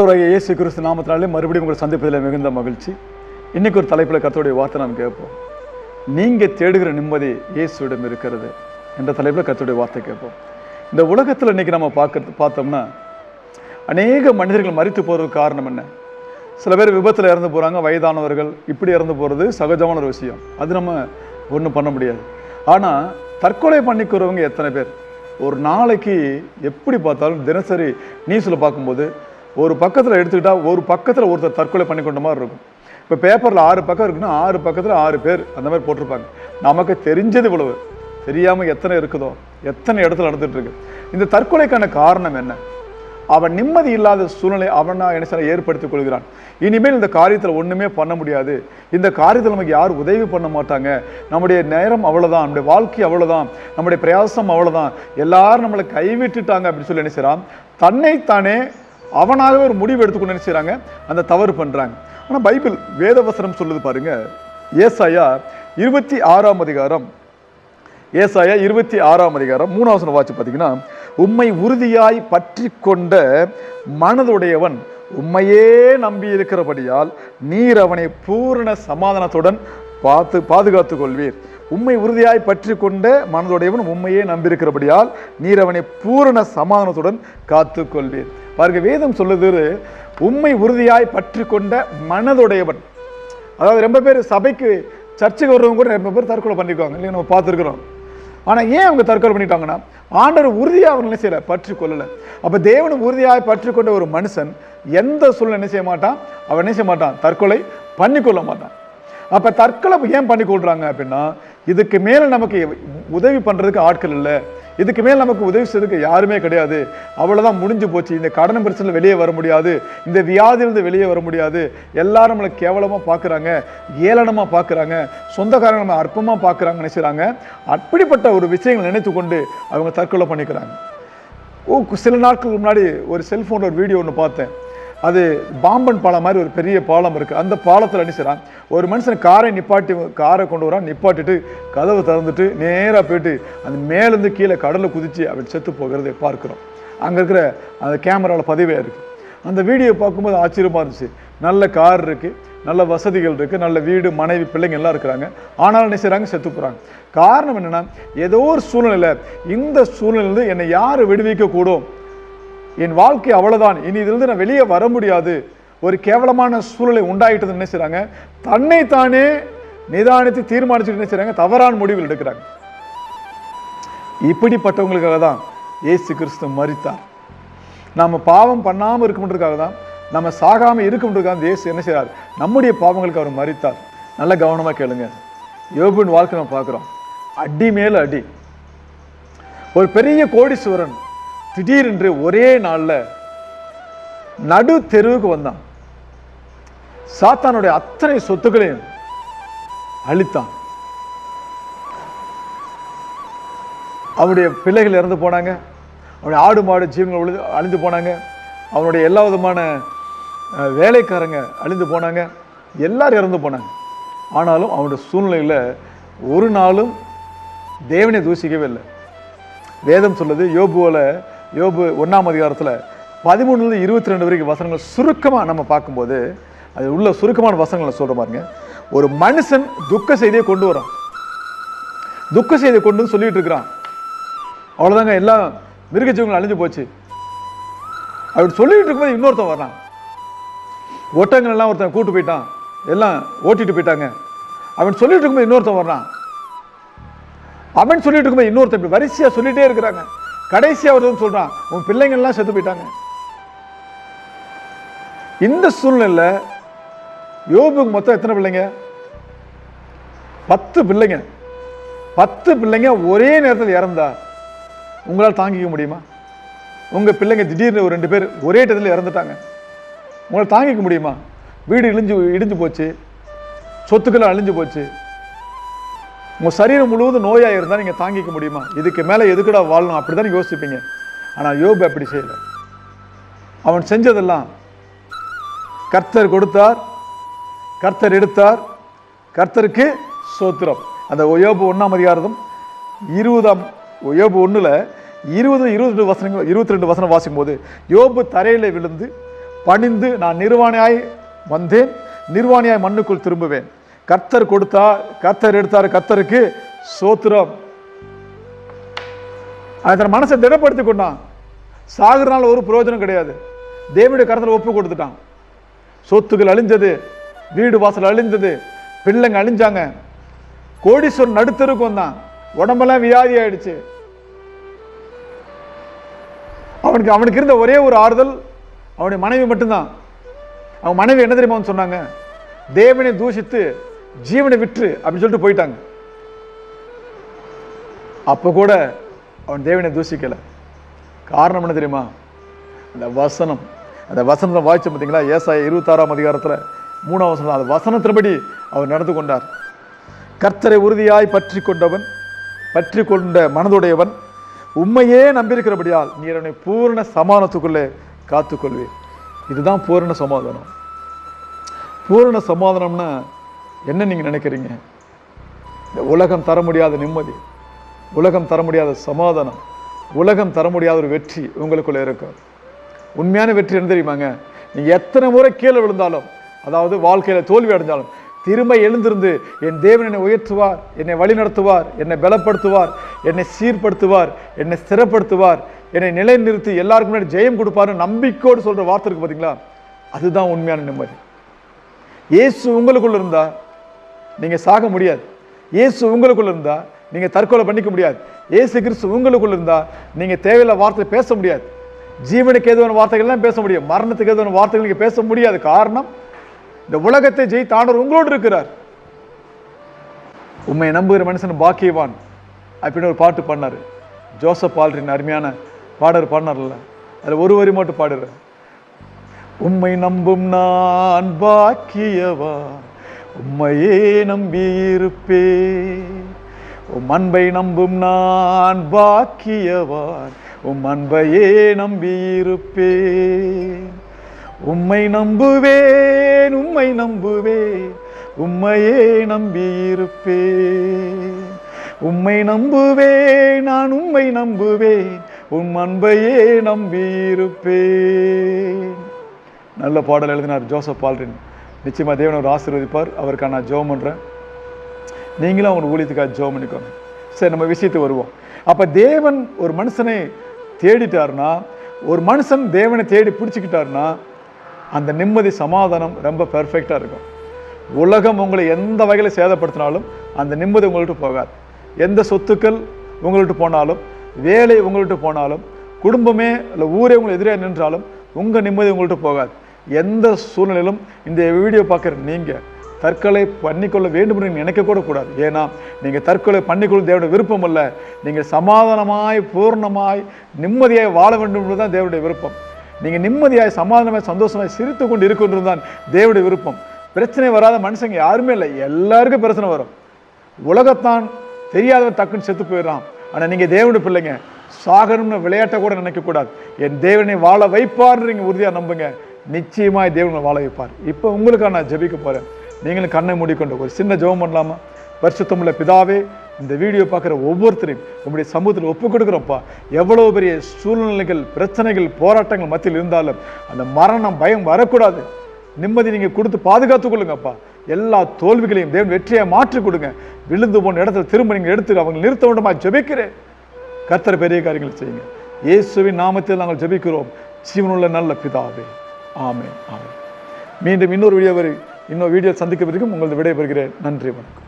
இயேசு கிறிஸ்து நாமத்தினாலே மறுபடியும் உங்களை சந்திப்பதில் மிகுந்த மகிழ்ச்சி. இன்னைக்கு ஒரு தலைப்பில் கர்த்தருடைய வார்த்தை நாம் கேட்போம். நீங்க தேடுகிற நிம்மதி இயேசுவிடம் இருக்கிறது என்ற தலைப்பில் கர்த்தருடைய வார்த்தை கேட்போம். இந்த உலகத்தில் இன்னைக்கு நம்ம பார்த்தோம்னா அநேக மனிதர்கள் மரித்து போகிறதுக்கு காரணம் என்ன? சில பேர் விபத்தில் இறந்து போகிறாங்க, வயதானவர்கள் இப்படி இறந்து போகிறது சகஜமான ஒரு விஷயம், அது நம்ம ஒன்றும் பண்ண முடியாது. ஆனால் தற்கொலை பண்ணிக்கிறவங்க எத்தனை பேர்? ஒரு நாளைக்கு எப்படி பார்த்தாலும் தினசரி நியூஸில் பார்க்கும்போது ஒரு பக்கத்தில் எடுத்துக்கிட்டால் ஒரு பக்கத்தில் ஒருத்தர் தற்கொலை பண்ணி கொண்ட மாதிரி இருக்கும். இப்போ பேப்பரில் 6 பக்கம் இருக்குன்னா 6 பக்கத்தில் 6 பேர் அந்த மாதிரி போட்டிருப்பாங்க. நமக்கு தெரிஞ்சது இவ்வளவு, தெரியாமல் எத்தனை இருக்குதோ, எத்தனை இடத்துல நடந்துட்டு இருக்கு. இந்த தற்கொலைக்கான காரணம் என்ன? அவன் நிம்மதி இல்லாத சூழ்நிலை அவனா என்ன செய்ய ஏற்படுத்திக் கொள்கிறான். இனிமேல் இந்த காரியத்தில் ஒன்றுமே பண்ண முடியாது, இந்த காரியத்தில் நமக்கு யாரும் உதவி பண்ண மாட்டாங்க, நம்முடைய நேரம் அவ்வளோதான், நம்முடைய வாழ்க்கை அவ்வளோதான், நம்முடைய பிரயாசம் அவ்வளோதான், எல்லாரும் நம்மளை கைவிட்டுட்டாங்க அப்படின்னு சொல்லி என்ன செய்யறான், தன்னைத்தானே அவனாகவே ஒரு முடிவு எடுத்துக்கொண்டு என்ன செய்யறாங்க, அந்த தவறு பண்றாங்க. ஆனால் பைபிள் வேதவசனம் சொல்லுது பாருங்க, ஏசாயா 26ஆம் அதிகாரம், ஏசாயா 26ஆம் அதிகாரம் 3ஆம் வசனம் வாசி பார்த்தீங்கன்னா, உம்மை உறுதியாய் பற்றி கொண்ட மனதுடையவன் உம்மையே நம்பி இருக்கிறபடியால் நீர் அவனை பூரண சமாதானத்துடன் பாதுகாத்து கொள்வீர். உம்மை உறுதியாய் பற்றி கொண்ட மனதுடையவன் உம்மையே நம்பியிருக்கிறபடியால் நீர் அவனை பூரண சமாதானத்துடன் காத்து கொள்வீர். பாருங்க, வேதம் சொல்லுது உம்மை உறுதியாய் பற்றி கொண்ட மனதுடையவன். அதாவது ரொம்ப பேர் சபைக்கு சர்ச்சுக்கு வர்றவங்க கூட ரொம்ப பேர் தற்கொலை பண்ணிக்குவாங்க இல்லையா, நம்ம பார்த்துருக்குறோம். ஆனால் ஏன் அவங்க தற்கொலை பண்ணிட்டாங்கன்னா ஆண்டவர் உறுதியாக அவர் என்ன செய்யலை, பற்றி கொள்ளலை. அப்போ தேவனை உறுதியாக பற்றி கொண்ட ஒரு மனுஷன் எந்த சூழ்நிலை என்ன செய்ய மாட்டான், அவன் என்ன செய்ய மாட்டான், தற்கொலை பண்ணிக்கொள்ள மாட்டான். அப்போ தற்கொலை ஏன் பண்ணி கொள்றாங்க அப்படின்னா, இதுக்கு மேலே நமக்கு உதவி பண்ணுறதுக்கு ஆட்கள் இல்லை, இதுக்கு மேல் நமக்கு உதவி செய்யறதுக்கு யாருமே கிடையாது, அவ்வளோதான் முடிஞ்சு போச்சு, இந்த கடன் பிரச்சனை வெளியே வர முடியாது, இந்த வியாதியிலிருந்து வெளியே வர முடியாது, எல்லாரும் நம்மளை கேவலமாக பார்க்குறாங்க, ஏளனமாக பார்க்குறாங்க, சொந்தக்காரங்க நம்ம அற்பமாக பார்க்குறாங்க நினைச்சுறாங்க. அப்படிப்பட்ட ஒரு விஷயங்களை நினைத்து கொண்டு அவங்க தற்கொலை பண்ணிக்கிறாங்க. சில நாட்களுக்கு முன்னாடி ஒரு செல்ஃபோனில் ஒரு வீடியோ ஒன்று பார்த்தேன். அது பாம்பன் பாலம் மாதிரி ஒரு பெரிய பாலம் இருக்குது. அந்த பாலத்தில் அனுப்பிச்சிடான் ஒரு மனுஷன் காரை கொண்டு வரான், நிப்பாட்டிட்டு கதவை திறந்துட்டு நேராக போயிட்டு அந்த மேலேருந்து கீழே கடலில் குதித்து அவன் செத்து போகிறதை பார்க்குறோம். அங்கே இருக்கிற அந்த கேமராவில் பதிவே இருக்குது. அந்த வீடியோ பார்க்கும்போது ஆச்சரியமாக இருந்துச்சு. நல்ல கார் இருக்குது, நல்ல வசதிகள் இருக்குது, நல்ல வீடு, மனைவி, பிள்ளைங்க எல்லாம் இருக்கிறாங்க. ஆனாலும் என்ன செய்கிறாங்க, செத்து போகிறாங்க. காரணம் என்னென்னா, ஏதோ ஒரு சூழ்நிலையில் இந்த சூழ்நிலையிலிருந்து என்னை யார் விடுவிக்க கூடும், என் வாழ்க்கை அவ்வளவுதான், இனி இதிலிருந்து நான் வெளியே வர முடியாது, ஒரு கேவலமான சூழ்நிலை உண்டாயிட்டது என்ன செய்றாங்க, தன்னைத்தானே நிதானித்து தீர்மானிச்சுட்டு என்ன செய்றாங்க, தவறான முடிவுகள் எடுக்கிறாங்க. இப்படிப்பட்டவங்களுக்காக தான் இயேசு கிறிஸ்து மரித்தார். நம்ம பாவம் பண்ணாமல் இருக்கணுன்றதுக்காக தான், நம்ம சாகாமல் இருக்கணுன்றதுக்காக இயேசு என்ன செய்றார், நம்முடைய பாவங்களுக்கு அவர் மரித்தார். நல்ல கவனமாக கேளுங்க. யோபுவின் வாழ்க்கை நம்ம பார்க்குறோம், அடி மேல அடி. ஒரு பெரிய கோடீஸ்வரன் திடீரென்று ஒரே நாளில் நடு தெருவுக்கு வந்தான். சாத்தானுடைய அத்தனை சொத்துக்களையும் அழித்தான். அவனுடைய பிள்ளைகள் இறந்து போனாங்க, அவனுடைய ஆடு மாடு ஜீவன்கள் அழிந்து போனாங்க, அவனுடைய எல்லா விதமான வேலைக்காரங்க அழிந்து போனாங்க, எல்லாரும் இறந்து போனாங்க. ஆனாலும் அவனுடைய சூழ்நிலையில் ஒரு நாளும் தேவனை தூசிக்கவே இல்லை. வேதம் சொல்லுது, யோபு 1ஆம் அதிகாரத்தில் 13 to 22 வரைக்கும் வசனங்கள் சுருக்கமாக நம்ம பார்க்கும்போது அது உள்ள சுருக்கமான வசனங்களை சொல்கிற பாருங்க. ஒரு மனுஷன் துக்க செய்தியை கொண்டு வரான், துக்க செய்தியை கொண்டு வந்து சொல்லிட்டு இருக்கிறான். அவ்வளோதாங்க, எல்லாம் மிருக ஜீவங்கள் அழிஞ்சு போச்சு. அப்படி சொல்லிட்டு இருக்கும்போது இன்னொருத்தன் வர்றான். ஒட்டங்கள் எல்லாம் ஒருத்தன் கூட்டு போயிட்டான், எல்லாம் ஓட்டிட்டு போயிட்டாங்க. அவன் சொல்லிட்டு இருக்கும்போது இன்னொருத்தன் வர்றான். அவன் சொல்லிட்டு இருக்கும்போது இன்னொருத்தன், இப்படி வரிசையா சொல்லிட்டே இருக்கிறாங்க. கடைசியா ஒரு சொல்றான், உன் பிள்ளைங்க எல்லாம் செத்து போயிட்டாங்க. இந்த சூழ்நிலை யோபுக்கு மொத்தம் எத்தனை பிள்ளைங்க? 10 பிள்ளைங்க. 10 பிள்ளைங்க ஒரே நேரத்தில் இறந்தா உங்களால் தாங்கிக்க முடியுமா? உங்க பிள்ளைங்க திடீர்னு ஒரு 2 பேர் ஒரே இடத்துல இறந்துட்டாங்க, உங்களால் தாங்கிக்க முடியுமா? வீடு இடிஞ்சு போச்சு, சொத்துக்கள் அழிஞ்சு போச்சு, உங்க சரீரம் முழுவதும் நோயா இருந்தா நீங்க தாங்கிக்க முடியுமா? இதுக்கு மேல எதுக்குடா வாழணும், அப்படிதான் யோசிப்பீங்க. ஆனா யோபு அப்படி செய்யல. அவன் செஞ்சதெல்லாம் கர்த்தர் கொடுத்தார், கர்த்தர் எடுத்தார், கர்த்தருக்கு ஸ்தோத்திரம். அந்த யோபு 1ஆம் அதிகாரம் 20 யோபு 1ல் 22 வசனம் வாசிக்கும் போது யோபு தரையில விழுந்து பணிந்து நான் நிர்வாணியாய் வந்தேன், நிர்வாணியாய் மண்ணுக்குள் திரும்புவேன். கர்த்தர் கொடுத்தா, கர்த்தர் எடுத்தார், கர்த்தருக்கு சோத்திரம். அதை மனசை திடப்படுத்தி கொண்டான். சாகுறனால ஒரு பிரயோஜனம் கிடையாது. தேவனுடைய கருத்துல ஒப்பு கொடுத்துட்டான். சொத்துக்கள் அழிஞ்சது, வீடு வாசல் அழிஞ்சது, பிள்ளைங்க அழிஞ்சாங்க, கோடீஸ்வரன் நடுத்தருக்கு வந்தான், உடம்பெல்லாம் வியாதி ஆயிடுச்சு. அவனுக்கு இருந்த ஒரே ஒரு ஆறுதல் அவனுடைய மனைவி மட்டும்தான். அவன் மனைவி என்ன தெரியுமா சொன்னாங்க? தேவனை தூஷித்து ஜீவனை விற்று அப்படின்னு சொல்லிட்டு போயிட்டாங்க. அப்ப கூட அவன் தேவனை தூஷிக்கல. காரணம் என்ன தெரியுமா? அந்த வசனம். அந்த வசனத்தை வாய்ச்ச பார்த்தீங்களா? ஏசாயா 26ஆம் அதிகாரத்தில் 3ஆம் வசனம். அந்த வசனத்தின்படி அவர் நடந்து கொண்டார். கர்த்தரை உறுதியாய் பற்றி கொண்ட மனதுடையவன் உண்மையே நம்பியிருக்கிறபடியால் நீ என்னை பூரண சமாதானத்துக்குள்ளே காத்துக்கொள்வேன். இதுதான் பூரண சமாதானம். பூரண சமாதானம்னா என்ன நீங்க நினைக்கிறீங்க? இந்த உலகம் தர முடியாத நிம்மதி, உலகம் தர முடியாத சமாதானம், உலகம் தர முடியாத ஒரு வெற்றி உங்களுக்குள்ள இருக்கும். உண்மையான வெற்றி என்ன தெரியுமாங்க? நீங்க எத்தனை முறை கீழே விழுந்தாலும், அதாவது வாழ்க்கையில தோல்வி அடைஞ்சாலும், திரும்ப எழுந்திருந்து என் தேவன் என்னை உயர்த்துவார், என்னை வழி நடத்துவார், என்னை பலப்படுத்துவார், என்னை சீர்படுத்துவார், என்னை ஸ்திரப்படுத்துவார், என்னை நிலைநிறுத்தி எல்லாருக்கும் முன்னாடி ஜெயம் கொடுப்பாரு நம்பிக்கையோடு சொல்ற வார்த்தை இருக்கு பார்த்தீங்களா? அதுதான் உண்மையான நிம்மதி. இயேசு உங்களுக்குள்ள இருந்தா நீங்க சாக முடியாது. இயேசு உங்களுக்குள்ள இருந்தா நீங்க தற்கொலை பண்ணிக்க முடியாது. இயேசு கிறிஸ்து உங்களுக்குள்ள இருந்தா நீங்க தேவையில்ல வார்த்தை பேச முடியாது. ஜீவனுக்கு ஏதுவான வார்த்தைகள்லாம் பேச முடியும், மரணத்துக்கு ஏதுவான வார்த்தைகள் நீங்க பேச முடியாது. காரணம், இந்த உலகத்தை ஜெயித்தாண்டவர் உங்களோடு இருக்கிறார். உண்மை நம்புகிற மனுஷன் பாக்கியவான் அப்படின்னு ஒரு பாட்டு பாடினாரு ஜோசப் ஆல்ட்ரின், அருமையான பாடர் பாடினார்ல. அதுல ஒரு வரி மட்டும் பாடுற, உம்மை நம்பும் நான் பாக்கியவான், உம்மையே நம்பியிருப்பேன். உம் அன்பை நம்பும் நான் பாக்கியவான், உம் அன்பையே நம்பியிருப்பேன். உம்மை நம்புவேன், உம்மை நம்புவேன், உம்மையே நம்பியிருப்பேன். உம்மை நம்புவேன், நான் உம்மை நம்புவேன், உம் அன்பையே நம்பியிருப்பேன். நல்ல பாடல் எழுதினார் ஜோசப் ஆல்ட்ரின். நிச்சயமா தேவன் அவர் ஆசீர்வதிப்பார். அவருக்கான நான் ஜெபம் பண்றேன். நீங்களும் அவங்க ஊழியத்துக்காக ஜெபம் பண்ணிக்கோங்க. சரி, நம்ம விஷயத்துக்கு வருவோம். அப்ப தேவன் ஒரு மனுஷனை தேடிட்டாருன்னா, ஒரு மனுஷன் தேவனை தேடி பிடிச்சிக்கிட்டாருன்னா அந்த நிம்மதி சமாதானம் ரொம்ப பெர்ஃபெக்டா இருக்கும். உலகம் உங்களை எந்த வகையில சேதப்படுத்தினாலும் அந்த நிம்மதி உங்கள்கிட்ட போகாது. எந்த சொத்துக்கள் உங்கள்கிட்ட போனாலும், வேலை உங்கள்கிட்ட போனாலும், குடும்பமே இல்லை ஊரே உங்களை எதிரே நின்றாலும் உங்க நிம்மதி உங்கள்கிட்ட போகாது. எந்த சூழ்நிலையிலும் இந்த வீடியோ பார்க்குற நீங்க தற்கொலை பண்ணிக்கொள்ள வேண்டும் என்று நினைக்க கூட கூடாது. ஏன்னா நீங்க தற்கொலை பண்ணிக்கொள்ள தேவனுடைய விருப்பம் அல்ல. நீங்கள் சமாதானமாய் பூர்ணமாய் நிம்மதியாய் வாழ வேண்டும் என்பதுதான் தேவனுடைய விருப்பம். நீங்க நிம்மதியாய் சமாதானமாய் சந்தோஷமாய் சிரித்து கொண்டு இருக்கின்றது தான் தேவனுடைய விருப்பம். பிரச்சனை வராத மனுஷங்க யாருமே இல்லை. எல்லாருக்கும் பிரச்சனை வரும். உலகத்தான் தெரியாதவன் டக்குன்னு செத்து போயிடறான். ஆனா நீங்க தேவனுடைய பிள்ளைங்க, சாகணும்னு விளையாட்ட கூட நினைக்க கூடாது. என் தேவனை வாழ வைப்பார் நீங்க உறுதியா நம்புங்க. நிச்சயமாய் தேவனை வாழ வைப்பார். இப்போ உங்களுக்காக நான் ஜெபிக்க போறேன். நீங்களும் கண்ணை மூடிக்கொண்டு ஒரு சின்ன ஜெபம் பண்ணலாமா? பரிசுத்தமுள்ள பிதாவே, இந்த வீடியோ பார்க்குற ஒவ்வொருத்தரையும் உங்களுடைய சமூகத்தில் ஒப்பு கொடுக்குறோம்ப்பா. எவ்வளவு பெரிய சூழ்நிலைகள், பிரச்சனைகள், போராட்டங்கள் மத்தியில் இருந்தாலும் அந்த மரணம் பயம் வரக்கூடாது. நிம்மதி நீங்க கொடுத்து பாதுகாத்துக் கொள்ளுங்கப்பா. எல்லா தோல்விகளையும் தேவன் வெற்றியை மாற்றி கொடுங்க. விழுந்து போன இடத்துல திரும்ப நீங்க எடுத்து அவங்க நிறுத்த வேண்டுமா ஜெபிக்கிறேன். கர்த்தர் பெரிய காரியங்களை செய்யுங்க. இயேசுவின் நாமத்தில் நாங்கள் ஜெபிக்கிறோம் ஜீவனுள்ள நல்ல பிதாவே, ஆமென், ஆமென். மீண்டும் இன்னொரு வீடியோ சந்திக்க வரைக்கும் உங்களது விடைபெறுகிறேன். நன்றி, வணக்கம்.